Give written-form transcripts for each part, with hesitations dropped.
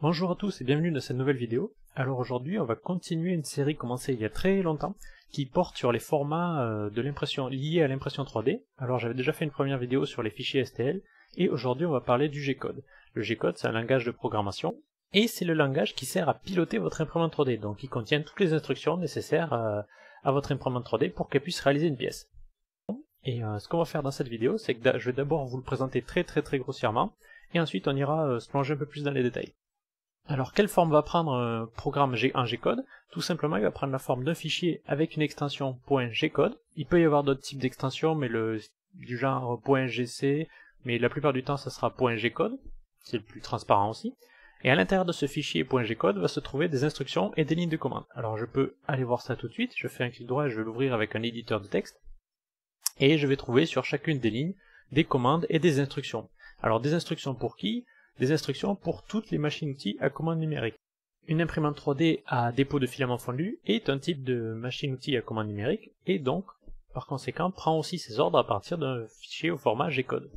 Bonjour à tous et bienvenue dans cette nouvelle vidéo. Alors aujourd'hui on va continuer une série commencée il y a très longtemps qui porte sur les formats de l'impression liés à l'impression 3D. Alors j'avais déjà fait une première vidéo sur les fichiers STL et aujourd'hui on va parler du G-code. Le G-code c'est un langage de programmation et c'est le langage qui sert à piloter votre imprimante 3D, donc il contient toutes les instructions nécessaires à votre imprimante 3D pour qu'elle puisse réaliser une pièce. Et ce qu'on va faire dans cette vidéo c'est que je vais d'abord vous le présenter très grossièrement et ensuite on ira se plonger un peu plus dans les détails. Alors, quelle forme va prendre un programme en G-code? Tout simplement, il va prendre la forme d'un fichier avec une extension .gcode. Il peut y avoir d'autres types d'extensions, mais du genre .gc, mais la plupart du temps, ça sera .gcode, c'est le plus transparent aussi. Et à l'intérieur de ce fichier .gcode va se trouver des instructions et des lignes de commande. Alors, je peux aller voir ça tout de suite. Je fais un clic droit et je vais l'ouvrir avec un éditeur de texte. Et je vais trouver sur chacune des lignes des commandes et des instructions. Alors, des instructions pour qui? Des instructions pour toutes les machines-outils à commande numérique. Une imprimante 3D à dépôt de filament fondu est un type de machine-outil à commande numérique et donc, par conséquent, prend aussi ses ordres à partir d'un fichier au format G-code.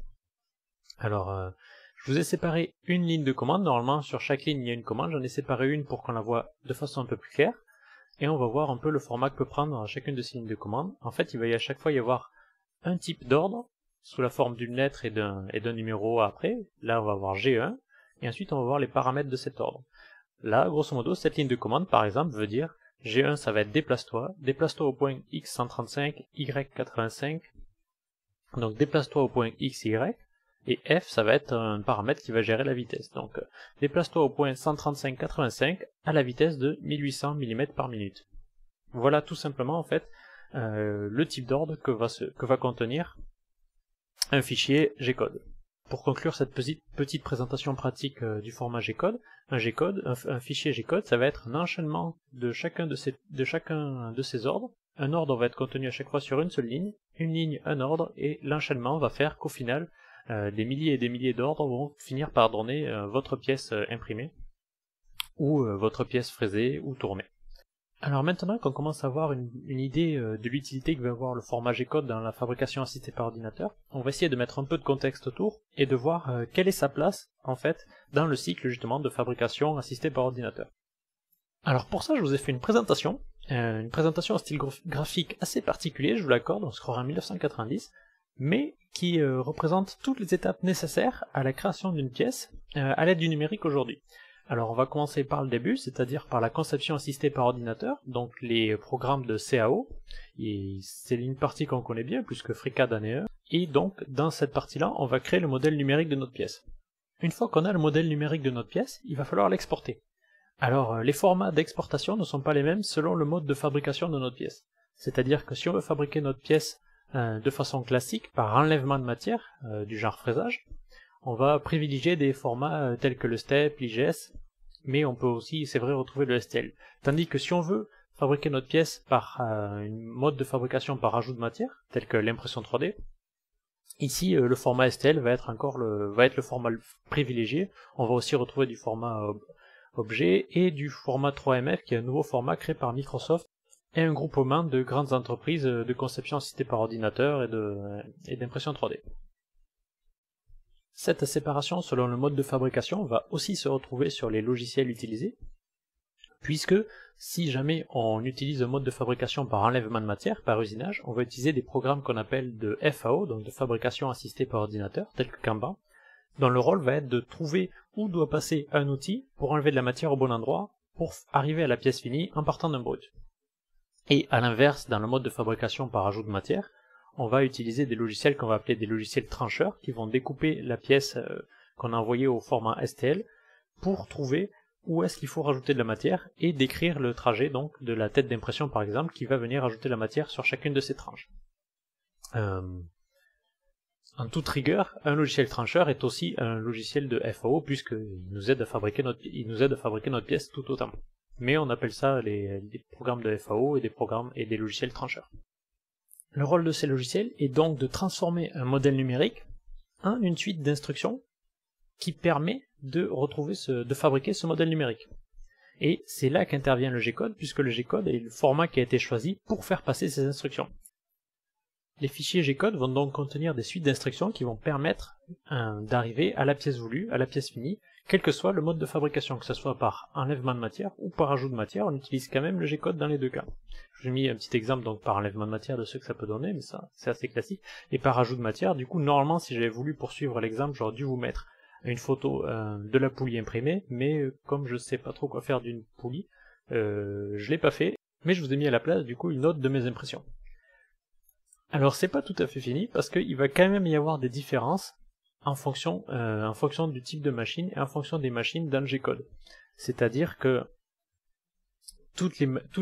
Alors, je vous ai séparé une ligne de commande. Normalement, sur chaque ligne, il y a une commande. J'en ai séparé une pour qu'on la voit de façon un peu plus claire. Et on va voir un peu le format que peut prendre chacune de ces lignes de commande. En fait, il va à chaque fois y avoir un type d'ordre sous la forme d'une lettre et d'un numéro après. Là, on va voir G1, et ensuite on va voir les paramètres de cet ordre. Là, grosso modo, cette ligne de commande, par exemple, veut dire G1, ça va être déplace-toi au point X135, Y85, donc déplace-toi au point XY, et F, ça va être un paramètre qui va gérer la vitesse. Donc, déplace-toi au point 135-85 à la vitesse de 1800 mm par minute. Voilà tout simplement, en fait, le type d'ordre que va contenir un fichier G-code. Pour conclure cette petite présentation pratique du format G-code, un fichier G-code, ça va être un enchaînement de chacun de ces ordres. Un ordre va être contenu à chaque fois sur une seule ligne, une ligne, un ordre, et l'enchaînement va faire qu'au final, des milliers et des milliers d'ordres vont finir par donner votre pièce imprimée, ou votre pièce fraisée ou tournée. Alors maintenant qu'on commence à avoir une idée de l'utilité que va avoir le format G-code dans la fabrication assistée par ordinateur, on va essayer de mettre un peu de contexte autour et de voir quelle est sa place en fait dans le cycle justement de fabrication assistée par ordinateur. Alors pour ça je vous ai fait une présentation au style graphique assez particulier, je vous l'accorde, on se croirait en 1990, mais qui représente toutes les étapes nécessaires à la création d'une pièce à l'aide du numérique aujourd'hui. Alors on va commencer par le début, c'est-à-dire par la conception assistée par ordinateur, donc les programmes de CAO, et c'est une partie qu'on connaît bien, plus que FreeCAD en est un, et donc dans cette partie-là, on va créer le modèle numérique de notre pièce. Une fois qu'on a le modèle numérique de notre pièce, il va falloir l'exporter. Alors les formats d'exportation ne sont pas les mêmes selon le mode de fabrication de notre pièce. C'est-à-dire que si on veut fabriquer notre pièce de façon classique, par enlèvement de matière, du genre fraisage, on va privilégier des formats tels que le STEP, l'IGS, mais on peut aussi, c'est vrai, retrouver le STL. Tandis que si on veut fabriquer notre pièce par un mode de fabrication par ajout de matière, tel que l'impression 3D, ici le format STL va être le format privilégié. On va aussi retrouver du format objet et du format 3MF, qui est un nouveau format créé par Microsoft et un groupement de grandes entreprises de conception assistée par ordinateur et d'impression 3D. Cette séparation selon le mode de fabrication va aussi se retrouver sur les logiciels utilisés, puisque si jamais on utilise un mode de fabrication par enlèvement de matière, par usinage, on va utiliser des programmes qu'on appelle de FAO, donc de fabrication assistée par ordinateur, tels que Kanban, dont le rôle va être de trouver où doit passer un outil pour enlever de la matière au bon endroit, pour arriver à la pièce finie en partant d'un brut. Et à l'inverse, dans le mode de fabrication par ajout de matière, on va utiliser des logiciels qu'on va appeler des logiciels trancheurs qui vont découper la pièce qu'on a envoyée au format STL pour trouver où est-ce qu'il faut rajouter de la matière et décrire le trajet donc de la tête d'impression par exemple qui va venir ajouter la matière sur chacune de ces tranches. En toute rigueur, un logiciel trancheur est aussi un logiciel de FAO puisqu'il nous aide à fabriquer notre pièce tout autant. Mais on appelle ça des programmes de FAO et des logiciels trancheurs. Le rôle de ces logiciels est donc de transformer un modèle numérique en une suite d'instructions qui permet de fabriquer ce modèle numérique. Et c'est là qu'intervient le G-code, puisque le G-code est le format qui a été choisi pour faire passer ces instructions. Les fichiers G-code vont donc contenir des suites d'instructions qui vont permettre d'arriver à la pièce voulue, à la pièce finie, quel que soit le mode de fabrication, que ce soit par enlèvement de matière ou par ajout de matière, on utilise quand même le G-code dans les deux cas. Je vous ai mis un petit exemple donc par enlèvement de matière de ce que ça peut donner, mais ça c'est assez classique. Et par ajout de matière, du coup normalement si j'avais voulu poursuivre l'exemple, j'aurais dû vous mettre une photo de la poulie imprimée, mais comme je sais pas trop quoi faire d'une poulie, je l'ai pas fait, mais je vous ai mis à la place du coup une note de mes impressions. Alors c'est pas tout à fait fini, parce qu'il va quand même y avoir des différences en fonction du type de machine et en fonction des machines dans le G-code. C'est-à-dire que toutes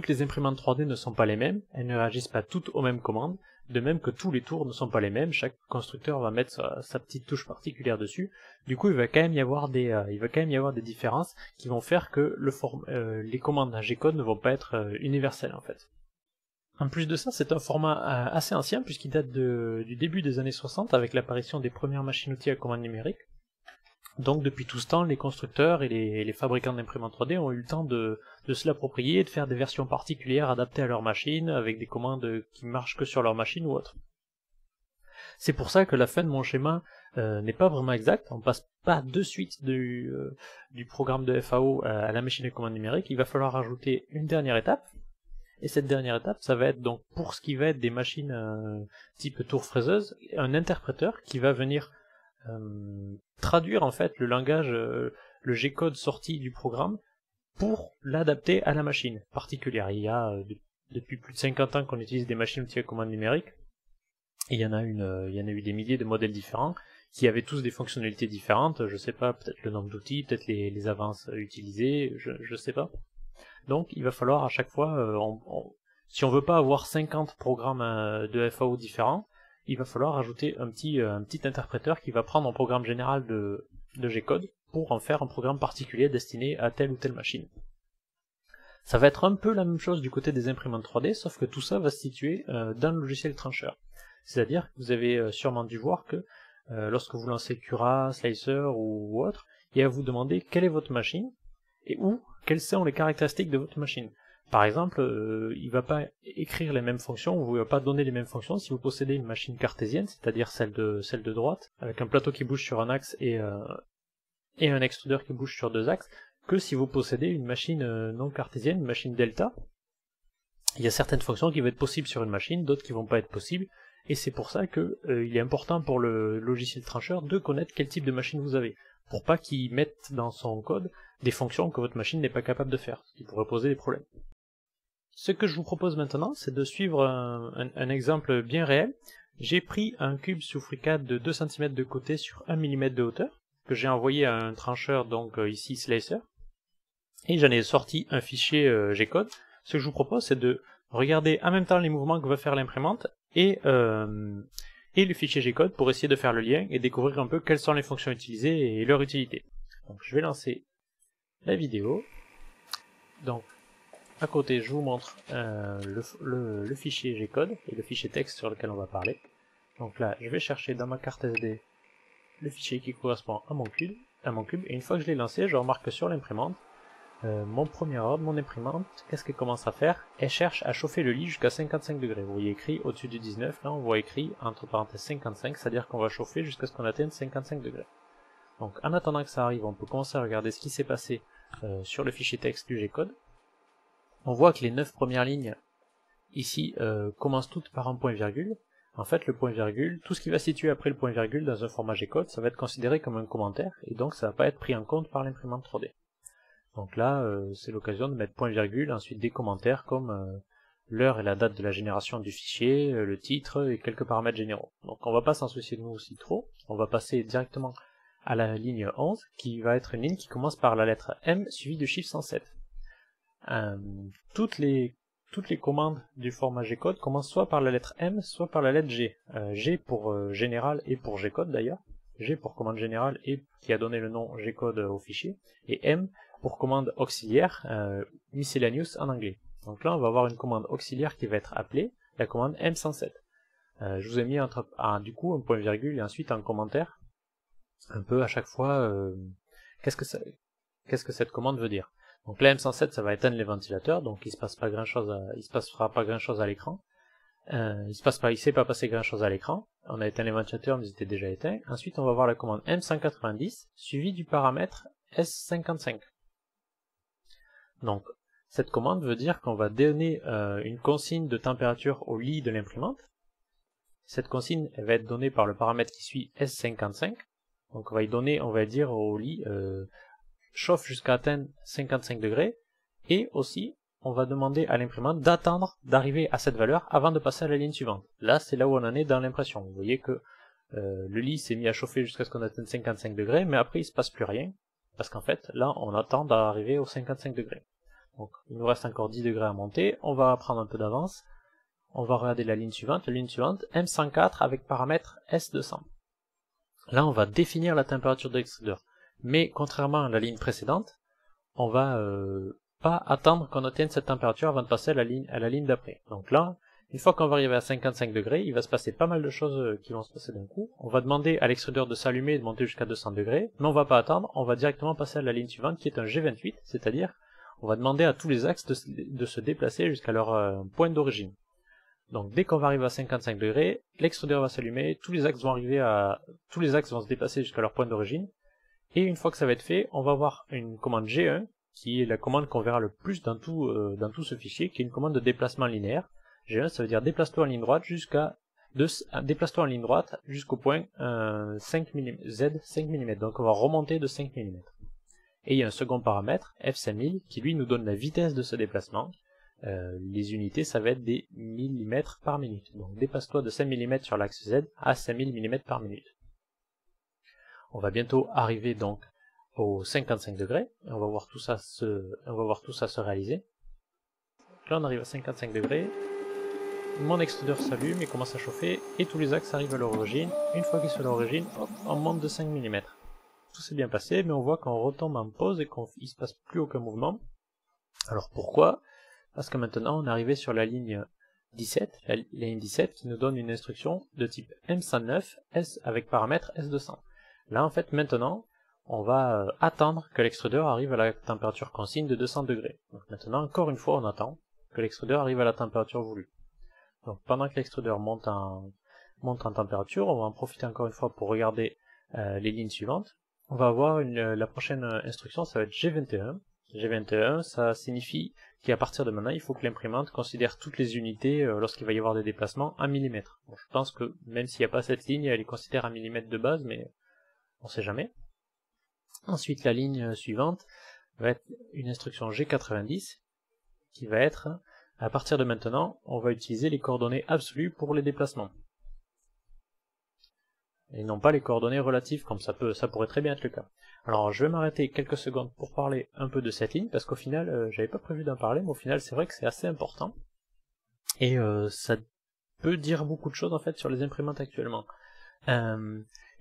les imprimantes 3D ne sont pas les mêmes, elles ne réagissent pas toutes aux mêmes commandes, de même que tous les tours ne sont pas les mêmes, chaque constructeur va mettre sa petite touche particulière dessus. Du coup, il va quand même y avoir des différences qui vont faire que les commandes d'un G-code ne vont pas être universelles en fait. En plus de ça, c'est un format assez ancien puisqu'il date du début des années 60 avec l'apparition des premières machines-outils à commande numérique. Donc depuis tout ce temps, les constructeurs et les fabricants d'imprimantes 3D ont eu le temps de se l'approprier, de faire des versions particulières adaptées à leur machine, avec des commandes qui marchent que sur leur machine ou autre. C'est pour ça que la fin de mon schéma n'est pas vraiment exacte, on passe pas de suite du programme de FAO à la machine à commande numérique, il va falloir ajouter une dernière étape. Et cette dernière étape, ça va être donc pour ce qui va être des machines type tour fraiseuse, un interpréteur qui va venir traduire en fait le langage, le G-code sorti du programme pour l'adapter à la machine particulière. Il y a depuis plus de 50 ans qu'on utilise des machines outils à commande numérique, et il y en a eu des milliers de modèles différents qui avaient tous des fonctionnalités différentes. Je sais pas, peut-être le nombre d'outils, peut-être les avances utilisées, je sais pas. Donc il va falloir à chaque fois, si on veut pas avoir 50 programmes de FAO différents, il va falloir ajouter un petit interpréteur qui va prendre un programme général de G-code pour en faire un programme particulier destiné à telle ou telle machine. Ça va être un peu la même chose du côté des imprimantes 3D, sauf que tout ça va se situer dans le logiciel Trencher. C'est-à-dire que vous avez sûrement dû voir que lorsque vous lancez Cura, Slicer ou autre, il va vous demander quelle est votre machine et quelles sont les caractéristiques de votre machine. Par exemple, il ne va pas écrire les mêmes fonctions, ou il ne va pas donner les mêmes fonctions si vous possédez une machine cartésienne, c'est-à-dire celle de droite, avec un plateau qui bouge sur un axe et un extrudeur qui bouge sur deux axes, que si vous possédez une machine non cartésienne, une machine delta. Il y a certaines fonctions qui vont être possibles sur une machine, d'autres qui vont pas être possibles, et c'est pour ça que il est important pour le logiciel Trencher de connaître quel type de machine vous avez, pour pas qu'il mette dans son code des fonctions que votre machine n'est pas capable de faire, ce qui pourrait poser des problèmes. Ce que je vous propose maintenant, c'est de suivre un exemple bien réel. J'ai pris un cube sous FreeCAD de 2 cm de côté sur 1 mm de hauteur, que j'ai envoyé à un trancheur, donc ici Slicer, et j'en ai sorti un fichier G-code. Ce que je vous propose, c'est de regarder en même temps les mouvements que va faire l'imprimante et le fichier G-code pour essayer de faire le lien et découvrir un peu quelles sont les fonctions utilisées et leur utilité. Donc je vais lancer la vidéo. Donc à côté je vous montre le fichier G-code et le fichier texte sur lequel on va parler. Donc là je vais chercher dans ma carte SD le fichier qui correspond à mon cube, et une fois que je l'ai lancé, je remarque que sur l'imprimante, mon premier ordre, mon imprimante, qu'est-ce qu'elle commence à faire? Elle cherche à chauffer le lit jusqu'à 55 degrés. Vous voyez écrit au-dessus du 19, là on voit écrit entre parenthèses 55, c'est-à-dire qu'on va chauffer jusqu'à ce qu'on atteigne 55 degrés. Donc en attendant que ça arrive, on peut commencer à regarder ce qui s'est passé sur le fichier texte du G-code. On voit que les 9 premières lignes ici commencent toutes par un point-virgule. En fait, le point-virgule, tout ce qui va se situer après le point-virgule dans un format G-code, ça va être considéré comme un commentaire, et donc ça va pas être pris en compte par l'imprimante 3D. Donc là, c'est l'occasion de mettre point-virgule, ensuite des commentaires comme l'heure et la date de la génération du fichier, le titre et quelques paramètres généraux. Donc on va pas s'en soucier de nous aussi trop, on va passer directement à la ligne 11, qui va être une ligne qui commence par la lettre M suivie du chiffre 107. Toutes les commandes du format G-code commencent soit par la lettre M, soit par la lettre G. G pour général et pour G-code d'ailleurs. G pour commande générale et qui a donné le nom G-code au fichier. Et M pour commande auxiliaire, miscellaneous en anglais. Donc là on va avoir une commande auxiliaire qui va être appelée la commande M107. Je vous ai mis du coup un point virgule et ensuite un commentaire, un peu à chaque fois, qu'est-ce que cette commande veut dire. Donc la M107 ça va éteindre les ventilateurs, donc il se passera pas grand chose à l'écran. Il s'est pas passé grand chose à l'écran. On a éteint les ventilateurs mais ils étaient déjà éteints. Ensuite on va voir la commande M190 suivie du paramètre S55. Donc, cette commande veut dire qu'on va donner une consigne de température au lit de l'imprimante. Cette consigne elle va être donnée par le paramètre qui suit S55. Donc on va dire au lit chauffe jusqu'à atteindre 55 degrés. Et aussi, on va demander à l'imprimante d'attendre d'arriver à cette valeur avant de passer à la ligne suivante. Là, c'est là où on en est dans l'impression. Vous voyez que le lit s'est mis à chauffer jusqu'à ce qu'on atteigne 55 degrés, mais après il se passe plus rien. Parce qu'en fait, là, on attend d'arriver aux 55 degrés. Donc, il nous reste encore 10 degrés à monter. On va prendre un peu d'avance. On va regarder la ligne suivante. La ligne suivante, M104 avec paramètre S200. Là, on va définir la température de l'extrudeur. Mais contrairement à la ligne précédente, on va pas attendre qu'on atteigne cette température avant de passer à la ligne d'après. Donc là, une fois qu'on va arriver à 55 degrés, il va se passer pas mal de choses qui vont se passer d'un coup. On va demander à l'extrudeur de s'allumer et de monter jusqu'à 200 degrés, mais on va pas attendre, on va directement passer à la ligne suivante qui est un G28, c'est-à-dire on va demander à tous les axes de se déplacer jusqu'à leur point d'origine. Donc dès qu'on va arriver à 55 degrés, l'extrudeur va s'allumer, tous les axes vont se déplacer jusqu'à leur point d'origine, et une fois que ça va être fait, on va avoir une commande G1, qui est la commande qu'on verra le plus dans tout ce fichier, qui est une commande de déplacement linéaire. G1, ça veut dire déplace-toi en ligne droite jusqu'au point 5 mm, Z 5 mm, donc on va remonter de 5 mm. Et il y a un second paramètre, F5000, qui lui nous donne la vitesse de ce déplacement. Les unités, ça va être des millimètres par minute. Donc déplace-toi de 5 mm sur l'axe Z à 5000 mm par minute. On va bientôt arriver donc aux 55 degrés, et on va voir tout ça se réaliser. Donc là on arrive à 55 degrés, mon extrudeur s'allume, il commence à chauffer, et tous les axes arrivent à leur origine. Une fois qu'ils sont à leur origine, hop, on monte de 5 mm. Tout s'est bien passé, mais on voit qu'on retombe en pause et qu'il ne se passe plus aucun mouvement. Alors pourquoi? Parce que maintenant on est arrivé sur la ligne 17, la ligne 17 qui nous donne une instruction de type M109 S avec paramètre S200. Là en fait maintenant on va attendre que l'extrudeur arrive à la température consigne de 200 degrés. Donc maintenant encore une fois on attend que l'extrudeur arrive à la température voulue. Donc pendant que l'extrudeur monte en température, on va en profiter encore une fois pour regarder les lignes suivantes. On va avoir la prochaine instruction, ça va être G21. G21, ça signifie qu'à partir de maintenant, il faut que l'imprimante considère toutes les unités lorsqu'il va y avoir des déplacements en millimètres. Bon, je pense que même s'il n'y a pas cette ligne, elle les considère en millimètres de base, mais on ne sait jamais. Ensuite, la ligne suivante va être une instruction G90, qui va être, à partir de maintenant, on va utiliser les coordonnées absolues pour les déplacements. Et non pas les coordonnées relatives, comme ça pourrait très bien être le cas. Alors je vais m'arrêter quelques secondes pour parler un peu de cette ligne, parce qu'au final, j'avais pas prévu d'en parler, mais au final c'est vrai que c'est assez important. Et ça peut dire beaucoup de choses en fait sur les imprimantes actuellement.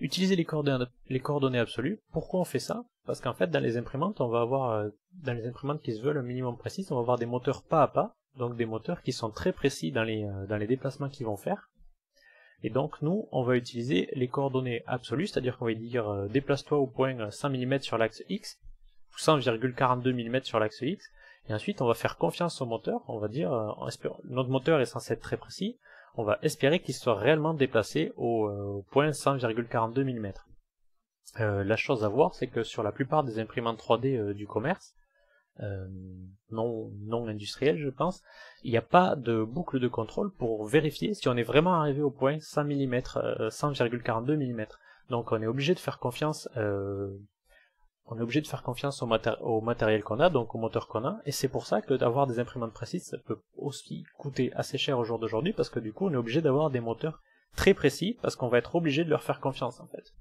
Utiliser les coordonnées absolues, pourquoi on fait ça? Parce qu'en fait dans les imprimantes, on va avoir, dans les imprimantes qui se veulent un minimum précis, on va avoir des moteurs pas à pas, donc des moteurs qui sont très précis dans les déplacements qu'ils vont faire. Et donc nous, on va utiliser les coordonnées absolues, c'est-à-dire qu'on va dire déplace-toi au point 100 mm sur l'axe X, ou 100,42 mm sur l'axe X, et ensuite on va faire confiance au moteur, on va dire, notre moteur est censé être très précis, on va espérer qu'il soit réellement déplacé au point 100,42 mm. La chose à voir, c'est que sur la plupart des imprimantes 3D du commerce, non industriel je pense, il n'y a pas de boucle de contrôle pour vérifier si on est vraiment arrivé au point 100 mm, 100,42 mm. Donc on est obligé de faire confiance au matériel qu'on a, donc au moteur qu'on a, et c'est pour ça que d'avoir des imprimantes précises ça peut aussi coûter assez cher au jour d'aujourd'hui, parce que du coup on est obligé d'avoir des moteurs très précis, parce qu'on va être obligé de leur faire confiance en fait.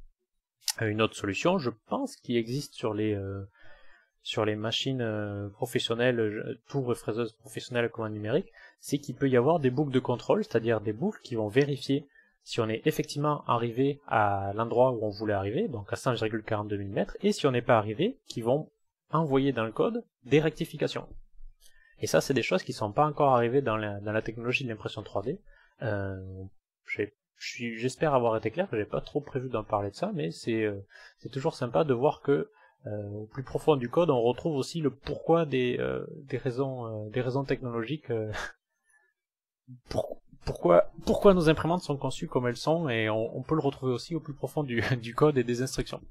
Une autre solution, je pense, qui existe sur les machines professionnelles, tours et fraiseuses professionnelles à commande numérique, c'est qu'il peut y avoir des boucles de contrôle, c'est-à-dire des boucles qui vont vérifier si on est effectivement arrivé à l'endroit où on voulait arriver, donc à 100,42 mm, et si on n'est pas arrivé, qui vont envoyer dans le code des rectifications. Et ça, c'est des choses qui ne sont pas encore arrivées dans la technologie de l'impression 3D. J'espère avoir été clair, j'ai pas trop prévu d'en parler de ça, mais c'est toujours sympa de voir que au plus profond du code, on retrouve aussi le pourquoi des raisons technologiques. Pourquoi nos imprimantes sont conçues comme elles sont, et on peut le retrouver aussi au plus profond du code et des instructions.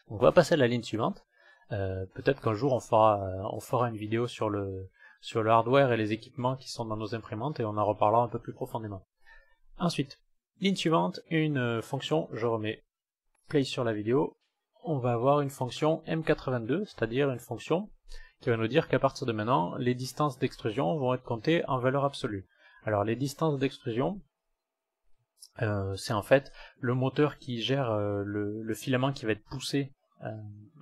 On va passer à la ligne suivante. Peut-être qu'un jour on fera une vidéo sur le hardware et les équipements qui sont dans nos imprimantes et on en reparlera un peu plus profondément. Ensuite, ligne suivante, une fonction, je remets play sur la vidéo, on va avoir une fonction M82, c'est-à-dire une fonction qui va nous dire qu'à partir de maintenant, les distances d'extrusion vont être comptées en valeur absolue. Alors les distances d'extrusion, c'est en fait le moteur qui gère le filament qui va être poussé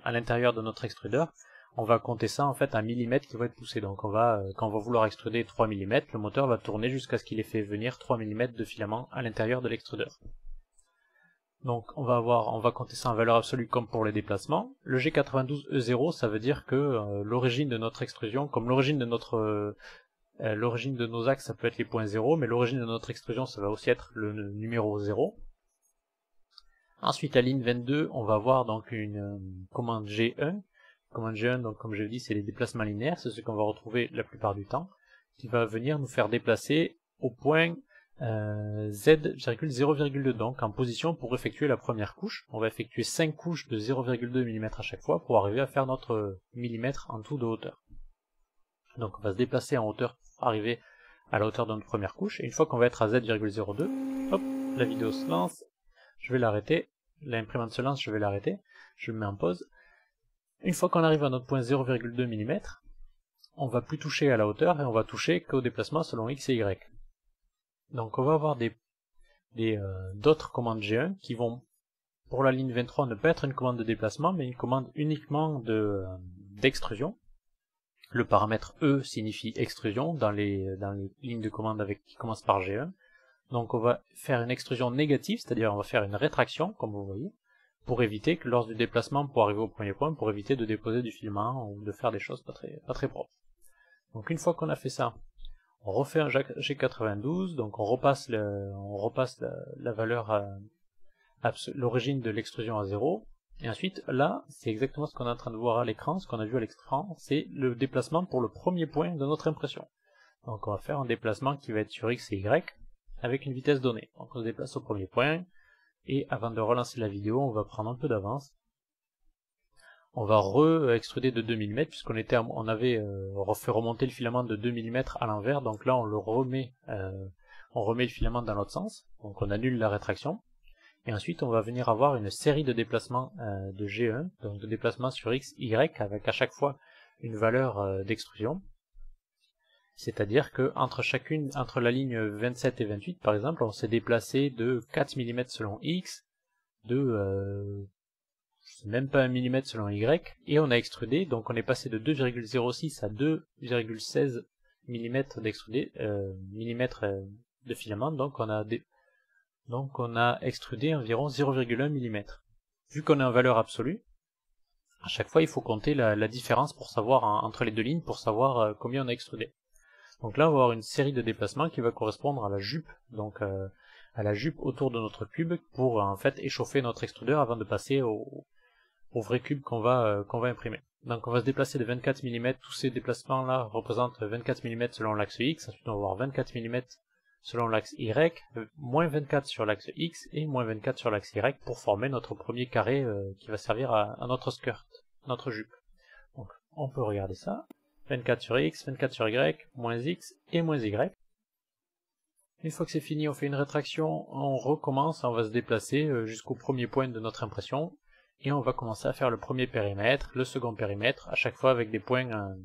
à l'intérieur de notre extrudeur. On va compter ça en fait à millimètres qui va être poussé. Donc quand on va vouloir extruder 3 mm, le moteur va tourner jusqu'à ce qu'il ait fait venir 3 mm de filament à l'intérieur de l'extrudeur. Donc on va compter ça en valeur absolue comme pour les déplacements. Le G92E0, ça veut dire que l'origine de notre extrusion, comme l'origine de nos axes, ça peut être les points 0, mais l'origine de notre extrusion, ça va aussi être le numéro 0. Ensuite, à ligne 22, on va avoir donc une commande G1. Commande G1, donc comme je l'ai dit, c'est les déplacements linéaires, c'est ce qu'on va retrouver la plupart du temps, qui va venir nous faire déplacer au point Z,0,2, donc en position pour effectuer la première couche. On va effectuer 5 couches de 0,2 mm à chaque fois pour arriver à faire notre millimètre en tout de hauteur. Donc on va se déplacer en hauteur pour arriver à la hauteur de notre première couche, et une fois qu'on va être à Z,02, hop, la vidéo se lance, je vais l'arrêter, l'imprimante se lance, je vais l'arrêter, je le mets en pause. Une fois qu'on arrive à notre point 0,2 mm, on va plus toucher à la hauteur et on va toucher qu'au déplacement selon X et Y. Donc on va avoir d'autres commandes G1 qui vont, pour la ligne 23, ne pas être une commande de déplacement, mais une commande uniquement d'extrusion. Le paramètre E signifie extrusion dans les lignes de commande qui commencent par G1. Donc on va faire une extrusion négative, c'est-à-dire on va faire une rétraction, comme vous voyez, pour éviter que lors du déplacement pour arriver au premier point, pour éviter de déposer du filament ou de faire des choses pas très propres. Donc une fois qu'on a fait ça, on refait un G92, donc on repasse la valeur, l'origine de l'extrusion à 0, et ensuite là, c'est exactement ce qu'on est en train de voir à l'écran, ce qu'on a vu à l'écran, c'est le déplacement pour le premier point de notre impression. Donc on va faire un déplacement qui va être sur X et Y, avec une vitesse donnée. Donc on se déplace au premier point, et avant de relancer la vidéo, on va prendre un peu d'avance. On va re-extruder de 2 mm, puisqu'on avait refait remonter le filament de 2 mm à l'envers, donc là on remet le filament dans l'autre sens, donc on annule la rétraction. Et ensuite on va venir avoir une série de déplacements de G1, donc de déplacements sur X, Y, avec à chaque fois une valeur d'extrusion. C'est-à-dire que entre la ligne 27 et 28 par exemple, on s'est déplacé de 4 mm selon X, même pas 1 mm selon Y, et on a extrudé, donc on est passé de 2,06 à 2,16 mm de filament, donc on a extrudé environ 0,1 mm. Vu qu'on est en valeur absolue, à chaque fois il faut compter la différence pour savoir entre les deux lignes pour savoir combien on a extrudé. Donc là on va avoir une série de déplacements qui va correspondre à la jupe, donc à la jupe autour de notre cube pour en fait échauffer notre extrudeur avant de passer au vrai cube qu'on va imprimer. Donc on va se déplacer de 24 mm, tous ces déplacements là représentent 24 mm selon l'axe X, ensuite on va avoir 24 mm selon l'axe Y, moins 24 sur l'axe X et moins 24 sur l'axe Y pour former notre premier carré qui va servir à notre skirt, notre jupe. Donc on peut regarder ça, 24 sur X, 24 sur Y, moins X et moins Y. Une fois que c'est fini, on fait une rétraction, on recommence, on va se déplacer jusqu'au premier point de notre impression, et on va commencer à faire le premier périmètre, le second périmètre, à chaque fois avec des points,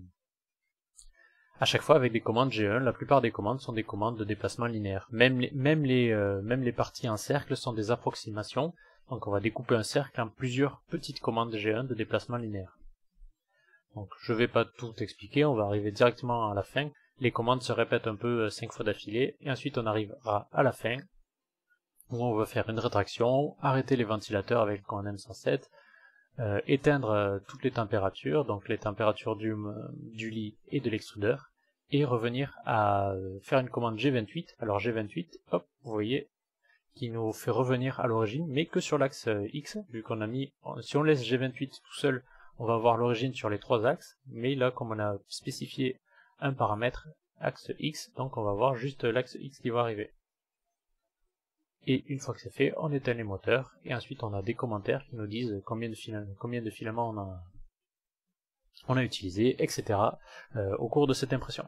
à chaque fois avec des commandes G1. La plupart des commandes sont des commandes de déplacement linéaire. Même les parties en cercle sont des approximations, donc on va découper un cercle en plusieurs petites commandes G1 de déplacement linéaire. Donc je vais pas tout expliquer, on va arriver directement à la fin. Les commandes se répètent un peu 5 fois d'affilée, et ensuite on arrivera à la fin, où on va faire une rétraction, arrêter les ventilateurs avec le commande M107, éteindre toutes les températures, donc les températures du lit et de l'extrudeur, et revenir à faire une commande G28. Alors G28, hop, vous voyez, qui nous fait revenir à l'origine, mais que sur l'axe X, vu qu'on a mis, si on laisse G28 tout seul, on va avoir l'origine sur les 3 axes, mais là, comme on a spécifié un paramètre, axe X, donc on va voir juste l'axe X qui va arriver. Et une fois que c'est fait, on éteint les moteurs, et ensuite on a des commentaires qui nous disent combien de filaments on a utilisé, etc. Au cours de cette impression.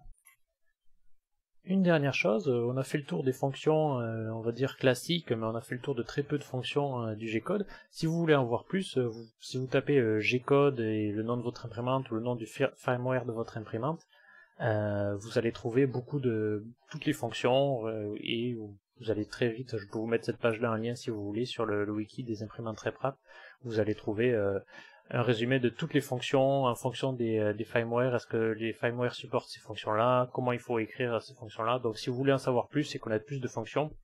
Une dernière chose, on a fait le tour des fonctions, on va dire classiques, mais on a fait le tour de très peu de fonctions du G-code. Si vous voulez en voir plus, si vous tapez G-code et le nom de votre imprimante ou le nom du firmware de votre imprimante, vous allez trouver toutes les fonctions et vous allez très vite, je peux vous mettre cette page-là en lien si vous voulez, sur le wiki des imprimantes RepRap, vous allez trouver un résumé de toutes les fonctions en fonction des firmware. Est-ce que les firmware supportent ces fonctions-là, comment il faut écrire ces fonctions-là. Donc si vous voulez en savoir plus et connaître plus de fonctions,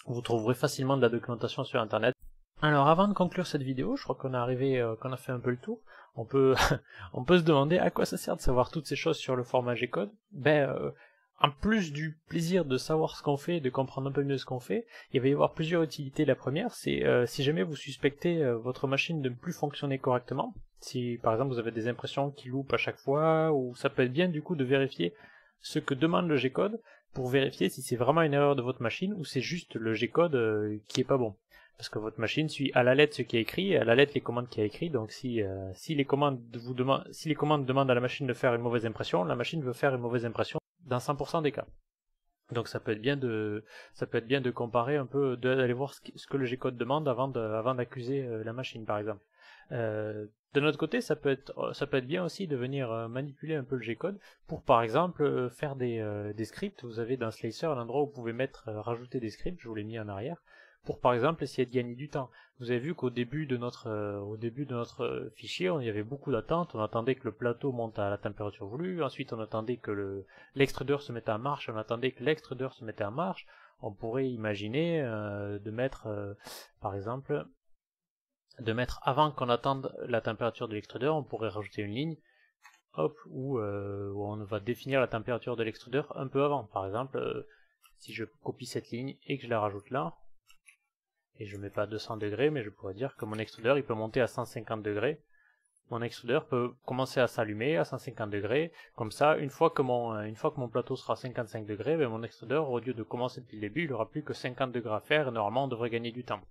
vous trouverez facilement de la documentation sur internet. Alors avant de conclure cette vidéo, je crois qu'on a fait un peu le tour. On peut se demander à quoi ça sert de savoir toutes ces choses sur le format G-code. En plus du plaisir de savoir ce qu'on fait et de comprendre un peu mieux ce qu'on fait, il va y avoir plusieurs utilités. La première, c'est si jamais vous suspectez votre machine de ne plus fonctionner correctement, si par exemple vous avez des impressions qui loupent à chaque fois, ou ça peut être bien du coup de vérifier ce que demande le G-code pour vérifier si c'est vraiment une erreur de votre machine ou c'est juste le G-code qui est pas bon. Parce que votre machine suit à la lettre ce qui est écrit, et à la lettre les commandes qu'il y a écrit, donc si les commandes demandent à la machine de faire une mauvaise impression, la machine veut faire une mauvaise impression dans 100% des cas. Donc ça peut être bien de comparer un peu, d'aller voir ce que le G-code demande avant d'accuser la machine par exemple. De notre côté, ça peut être bien aussi de venir manipuler un peu le G-code pour par exemple faire des scripts. Vous avez dans Slicer un endroit où vous pouvez rajouter des scripts, je vous l'ai mis en arrière, pour par exemple essayer de gagner du temps. Vous avez vu qu'au début de notre fichier, il y avait beaucoup d'attentes, on attendait que le plateau monte à la température voulue, ensuite on attendait que l'extrudeur se mette en marche, on attendait que l'extrudeur se mette en marche. On pourrait imaginer par exemple, avant qu'on attende la température de l'extrudeur, on pourrait rajouter une ligne, hop, où on va définir la température de l'extrudeur un peu avant. Par exemple, si je copie cette ligne et que je la rajoute là, et je mets pas 200 degrés, mais je pourrais dire que mon extrudeur il peut monter à 150 degrés. Mon extrudeur peut commencer à s'allumer à 150 degrés. Comme ça, une fois que mon plateau sera à 55 degrés, ben mon extrudeur, au lieu de commencer depuis le début, il aura plus que 50 degrés à faire et normalement on devrait gagner du temps.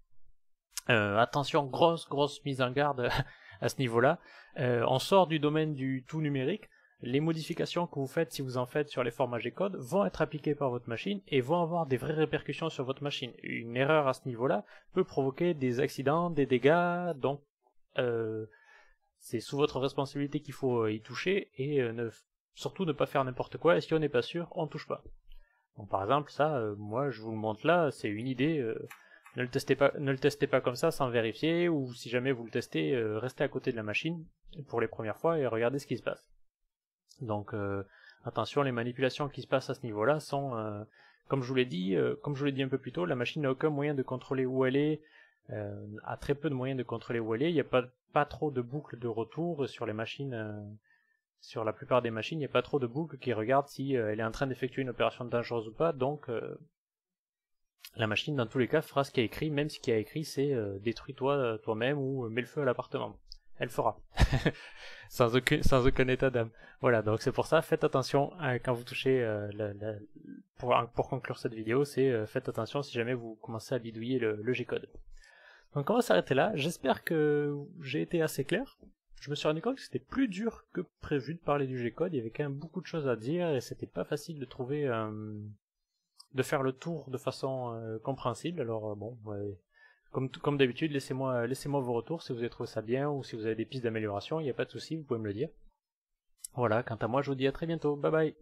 Attention, grosse mise en garde à ce niveau-là. On sort du domaine du tout numérique. Les modifications que vous faites, si vous en faites sur les formats G-code, vont être appliquées par votre machine et vont avoir des vraies répercussions sur votre machine. Une erreur à ce niveau-là peut provoquer des accidents, des dégâts, donc c'est sous votre responsabilité qu'il faut y toucher et surtout ne pas faire n'importe quoi, et si on n'est pas sûr, on ne touche pas. Donc par exemple, ça, moi je vous le montre là, c'est une idée, ne le testez pas comme ça sans vérifier, ou si jamais vous le testez, restez à côté de la machine pour les premières fois et regardez ce qui se passe. Donc attention, les manipulations qui se passent à ce niveau-là sont, comme je vous l'ai dit un peu plus tôt, la machine n'a aucun moyen de contrôler où elle est, a très peu de moyens de contrôler où elle est. Il n'y a pas trop de boucles de retour sur les machines, sur la plupart des machines, il n'y a pas trop de boucles qui regardent si elle est en train d'effectuer une opération dangereuse ou pas, donc la machine dans tous les cas fera ce qui est écrit, même si ce qui est écrit c'est détruis-toi toi-même ou mets le feu à l'appartement. Elle fera. sans aucun état d'âme. Voilà, donc c'est pour ça, faites attention quand vous touchez, pour conclure cette vidéo, c'est faites attention si jamais vous commencez à bidouiller le G-code. Donc on va s'arrêter là, j'espère que j'ai été assez clair. Je me suis rendu compte que c'était plus dur que prévu de parler du G-code, il y avait quand même beaucoup de choses à dire et c'était pas facile de trouver, de faire le tour de façon compréhensible, alors bon, ouais. Comme d'habitude, laissez-moi vos retours si vous avez trouvé ça bien ou si vous avez des pistes d'amélioration, il n'y a pas de souci, vous pouvez me le dire. Voilà, quant à moi, je vous dis à très bientôt, bye bye.